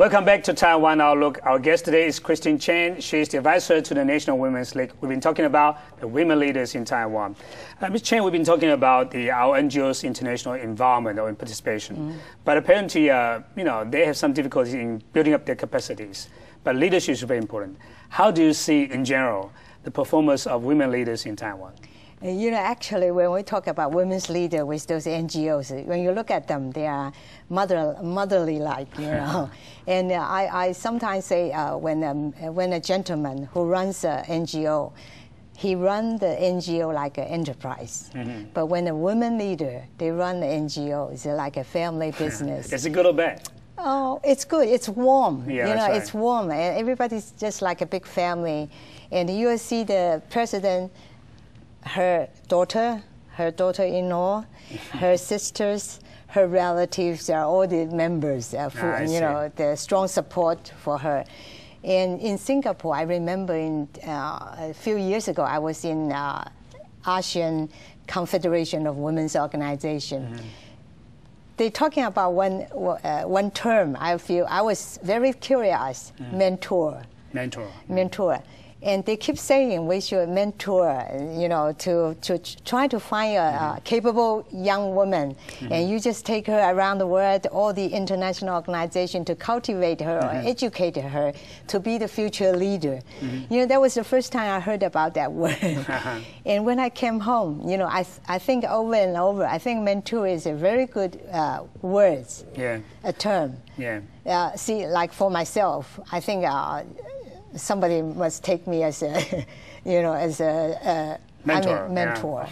Welcome back to Taiwan Outlook. Our guest today is Cheng. She is the advisor to the National Women's League. We've been talking about the women leaders in Taiwan. Ms. Cheng, we've been talking about our NGOs' international involvement or in participation. But apparently, they have some difficulties in building up their capacities. But leadership is very important. How do you see, in general, the performance of women leaders in Taiwan? Actually, when we talk about women's leaders with those NGOs, when you look at them, they are motherly-like, And I sometimes say when a gentleman who runs an NGO, he runs the NGO like an enterprise. But when a women leader, they run the NGO, it's like a family business. Is it good or bad? Oh, it's good. It's warm. Yeah, it's warm. And everybody's just like a big family. And you will see the president, her daughter-in-law, her sisters, her relatives are all the members, the strong support for her. And in Singapore, I remember a few years ago, I was in ASEAN Confederation of Women's Organization. They're talking about one term. I was very curious, mentor. And they keep saying we should mentor, to try to find a capable young woman. And you just take her around the world, all the international organizations to cultivate her or educate her to be the future leader. That was the first time I heard about that word. And when I came home, I think over and over, I think mentor is a very good word, a term. See, like for myself, I think somebody must take me as a, as a mentor.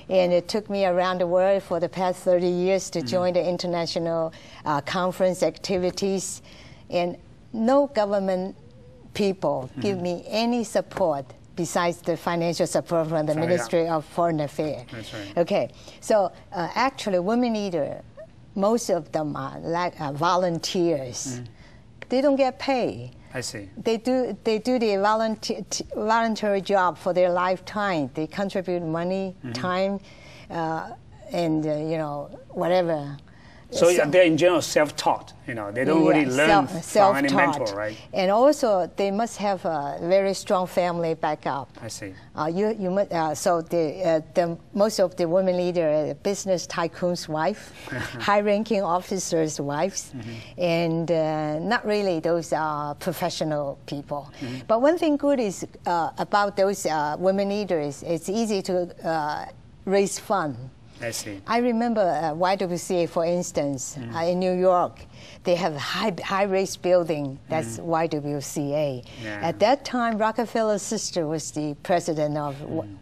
And it took me around the world for the past 30 years to join the international conference activities. And no government people give me any support besides the financial support from the Ministry of Foreign Affairs. That's right. Okay, so actually women leaders, most of them are like volunteers. They don't get paid. I see. They do the voluntary job for their lifetime. They contribute money, time, and whatever. So they're in general self-taught. They don't really learn from any mentor, right? And also they must have a very strong family backup. I see. So most of the women leaders are business tycoons' wife, high-ranking officers' wives, and not really those professional people. But one thing good is about those women leaders, it's easy to raise funds. I see. I remember YWCA, for instance, in New York, they have a high-rise building. That's YWCA. At that time, Rockefeller's sister was the president of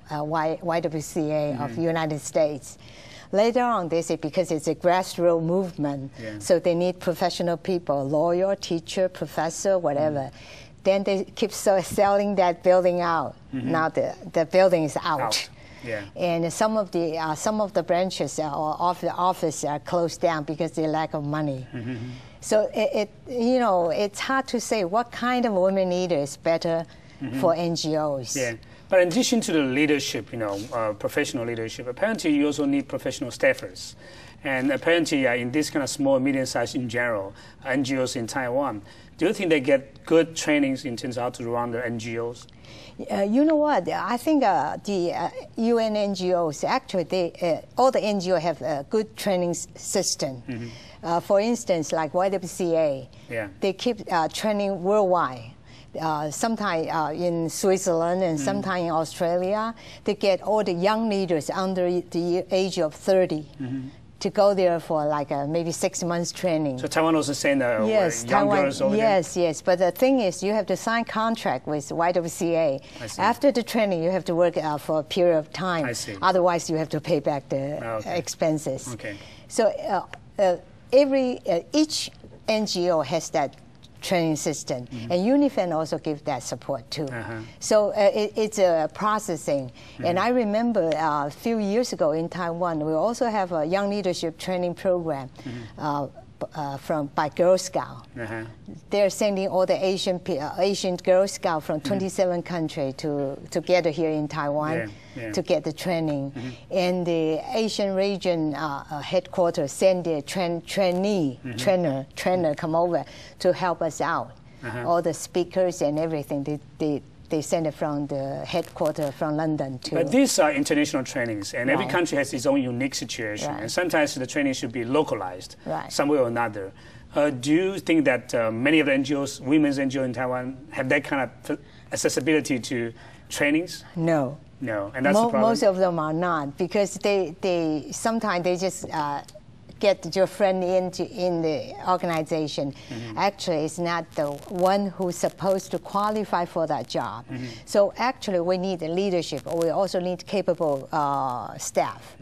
YWCA of the United States. Later on, they say because it's a grassroots movement, so they need professional people, lawyer, teacher, professor, whatever. Then they keep selling that building out. Now the building is out. And some of the branches or office are closed down because they lack of money. So it's hard to say what kind of women leader is better for NGOs. Yeah, but in addition to the leadership, professional leadership, apparently you also need professional staffers. And apparently in this kind of small, medium-sized in general, NGOs in Taiwan, do you think they get good trainings in terms of how to run their NGOs? You know what? I think the UN NGOs, actually, all the NGOs have a good training system. For instance, like YWCA, they keep training worldwide. Sometimes in Switzerland and sometimes in Australia, they get all the young leaders under the age of 30. To go there for like maybe 6 months training. So Taiwan also send young girls over there? Yes. But the thing is, you have to sign contract with YWCA. After the training, you have to work for a period of time. I see. Otherwise, you have to pay back the expenses. Okay. So each NGO has that training system, and UNIFEN also gives that support too. So it's a processing. And I remember a few years ago in Taiwan, we also have a young leadership training program by Girl Scout. They're sending all the Asian Girl Scouts from 27 countries together here in Taiwan to get the training. And the Asian region headquarters send their trainer come over to help us out. All the speakers and everything, they send it from the headquarters from London too. But these are international trainings, and every country has its own unique situation. And sometimes the training should be localized some way or another. Do you think that many of the NGOs, women's NGOs in Taiwan, have that kind of accessibility to trainings? No. No, and that's the problem? Most of them are not, because they sometimes they just get your friend in the organization. Actually, it's not the one who's supposed to qualify for that job. So actually, we need the leadership, or we also need capable staff.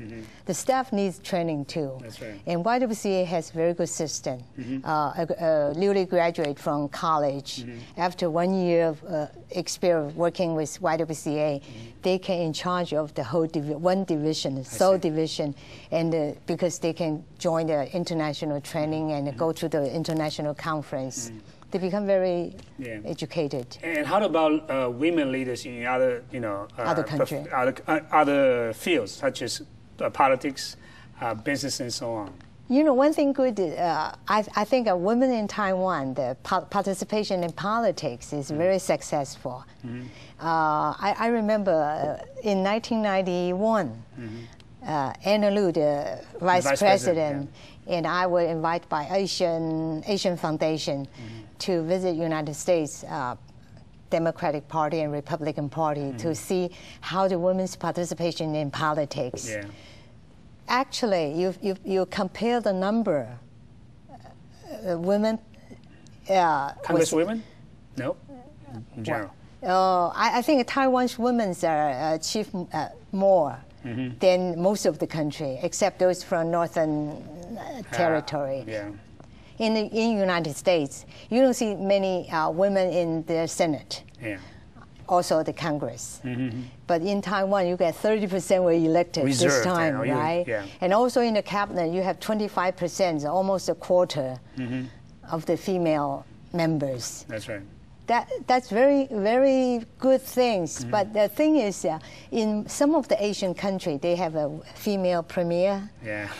The staff needs training too. That's right. And YWCA has a very good system. Newly graduate from college, after 1 year of experience working with YWCA, they can in charge of the whole one division, Seoul division, and because they can join the international training and go to the international conference. They become very educated. And how about women leaders in other, other countries, other fields such as politics, business, and so on? One thing good, I think women in Taiwan, the participation in politics is very successful. I remember in 1991, Anna Lu, the vice president, and I were invited by Asian Foundation to visit United States Democratic Party and Republican Party to see how the women's participation in politics. Actually, you compare the number women. Congresswomen? No, in general. I think Taiwan's women are achieve more than most of the country, except those from Northern Territory. In the United States, you don't see many women in the Senate. Also the Congress. But in Taiwan, you get 30% were elected this time, right? And also in the cabinet, you have 25%, almost a quarter of the female members. That's right. That's very, very good things. But the thing is, in some of the Asian countries, they have a female premier,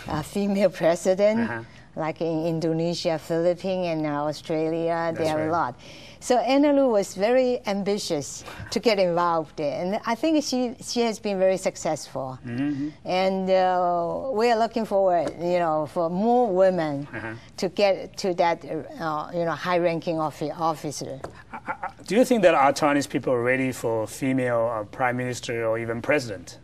a female president, like in Indonesia, Philippines, and Australia, they have a lot. So Anna Lu was very ambitious to get involved there, and I think she has been very successful. And we are looking forward, for more women to get to that, high-ranking officer. Do you think that our Chinese people are ready for female prime minister or even president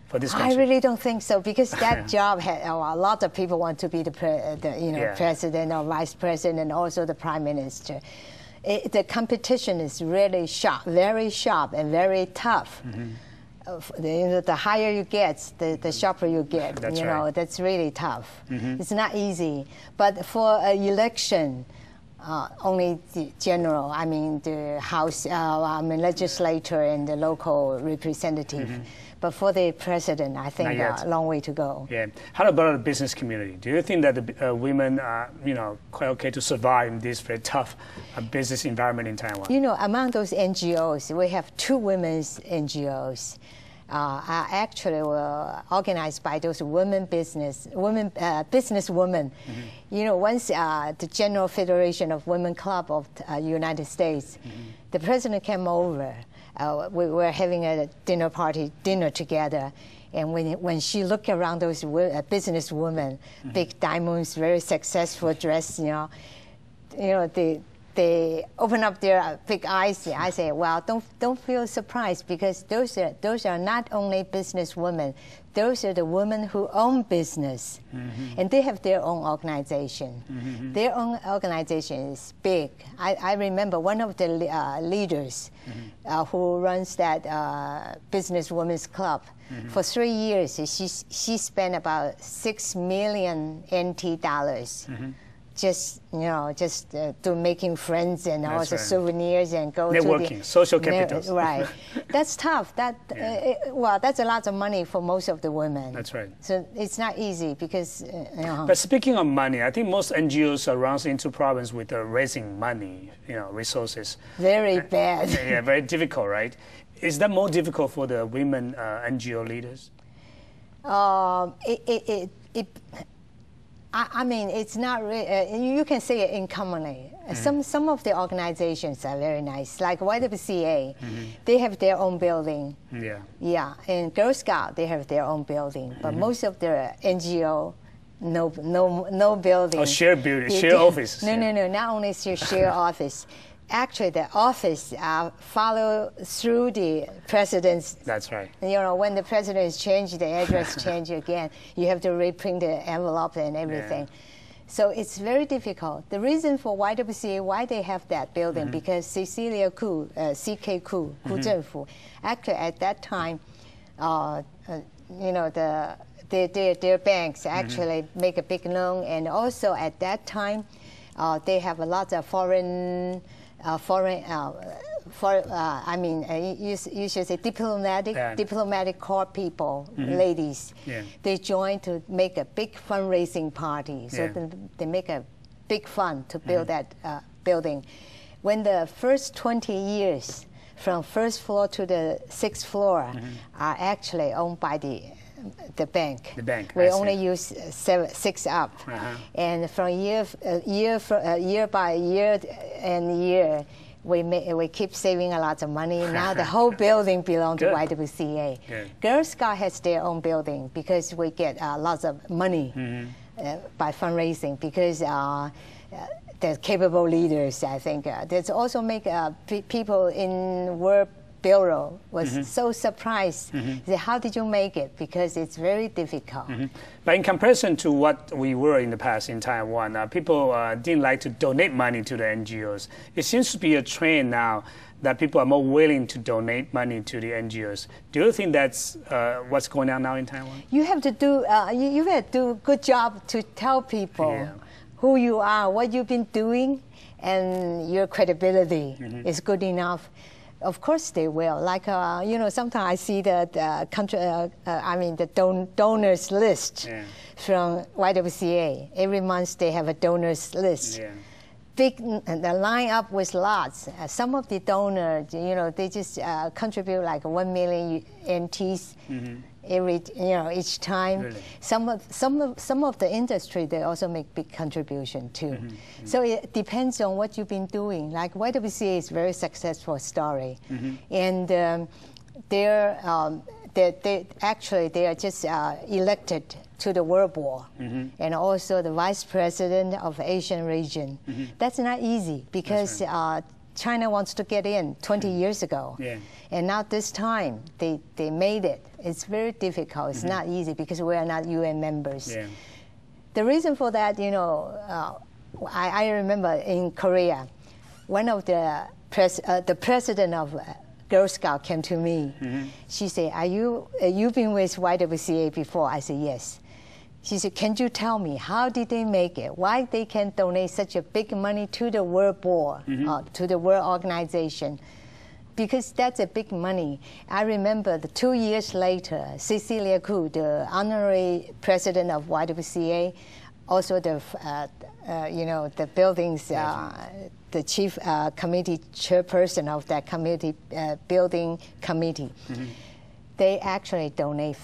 for this country? I really don't think so, because that job had a lot of people want to be the president or vice president, and also the prime minister. The competition is really sharp, very sharp, and very tough. The higher you get, the sharper you get. That's really tough. It's not easy. But for an election, only the general, the House, legislature and the local representative. But for the president, I think a long way to go. How about the business community? Do you think that the women are, quite okay to survive in this very tough business environment in Taiwan? Among those NGOs, we have 2 women's NGOs. Are actually were organized by those businesswomen. Once the General Federation of Women Club of United States, the president came over. We were having a dinner together, and when she looked around those business women, big diamonds, very successful dress, they open up their big eyes. I say, well, don't feel surprised, because those are not only business women, those are the women who own business, and they have their own organization. Their own organization is big. I remember one of the leaders who runs that business women's club. For 3 years, she spent about 6 million NT dollars. just to making friends and also souvenirs and go networking, social capital. Right, that's tough. Well, that's a lot of money for most of the women. That's right. So it's not easy because. But speaking of money, I think most NGOs are run into problems with raising money, resources. Very bad. Yeah, very difficult, right? Is that more difficult for the women NGO leaders? I mean, it's not really, you can say it uncommonly. Some of the organizations are very nice, like YWCA, they have their own building. Yeah. Yeah, and Girl Scout, they have their own building, but most of the NGO, no building. Oh, share building, share office. No, not only share office. Actually, the office follow through the president's. That's right. When the president is changed, the address change again. You have to reprint the envelope and everything. Yeah. So it's very difficult. The reason for YWCA, why they have that building, because Cecilia Ku, CK Ku, Ku Zhenfu, actually at that time, their banks actually make a big loan, and also at that time, they have a lot of foreign, you should say diplomatic corps people, ladies. Yeah. They joined to make a big fundraising party. So they make a big fund to build that building. When the first 20 years, from first floor to the sixth floor, are actually owned by the bank. The bank. We only use 6 up, and from year by year, we keep saving a lot of money. Now the whole building belongs to YWCA. Girl Scout has their own building because we get lots of money by fundraising because they're capable leaders. I think there's also make people in World Bureau was so surprised. They said, how did you make it? Because it's very difficult. But in comparison to what we were in the past in Taiwan, people didn't like to donate money to the NGOs. It seems to be a trend now that people are more willing to donate money to the NGOs. Do you think that's what's going on now in Taiwan? You have to do you have to do a good job to tell people who you are, what you've been doing, and your credibility is good enough. Of course they will. Like sometimes I see the donors list from YWCA. Every month they have a donors list. Yeah. Big, the line up with lots. Some of the donors, they just contribute like 1 million NTs each time. Really? Some of the industry, they also make big contribution too. So it depends on what you've been doing. Like YWCA is a very successful story, and they are just elected to the World Board, and also the Vice President of Asian region. That's not easy because China wants to get in 20 years ago. And now this time, they made it. It's very difficult. It's not easy because we are not UN members. The reason for that, I remember in Korea, one of the president of Girl Scout came to me. She said, you've been with YWCA before? I said, yes. She said, can you tell me, how did they make it? Why they can donate such a big money to the World Board, to the World Organization? Because that's a big money. I remember 2 years later, Cecilia Ku, the honorary president of YWCA, also the buildings, the chief committee chairperson of that committee, building committee, they actually donate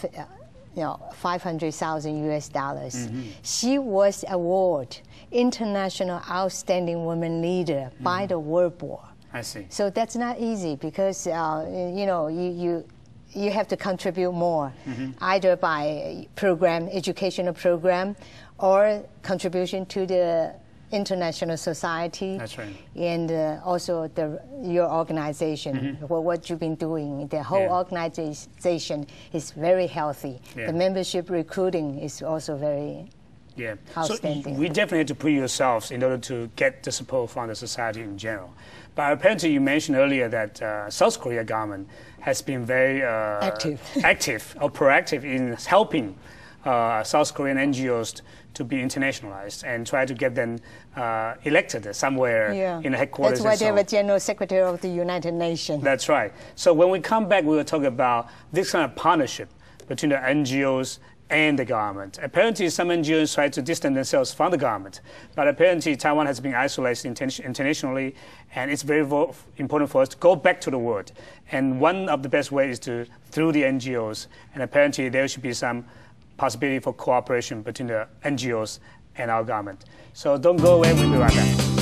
500,000 US dollars. She was awarded International Outstanding Woman Leader by the World Board. I see. So that's not easy because you have to contribute more, either by educational program, or contribution to the international society. That's right. And also your organization, what you've been doing. The whole organization is very healthy. The membership recruiting is also very outstanding. So we definitely have to put yourselves in order to get the support from the society in general. But apparently you mentioned earlier that South Korea government has been very active or proactive in helping South Korean NGOs to be internationalized and try to get them elected somewhere in the headquarters. That's why they have a General Secretary of the United Nations. That's right. So when we come back, we will talk about this kind of partnership between the NGOs and the government. Apparently, some NGOs try to distance themselves from the government, but apparently Taiwan has been isolated internationally, and it's very important for us to go back to the world. And one of the best ways is through the NGOs, and apparently there should be some possibility for cooperation between the NGOs and our government. So don't go away, we'll be right back.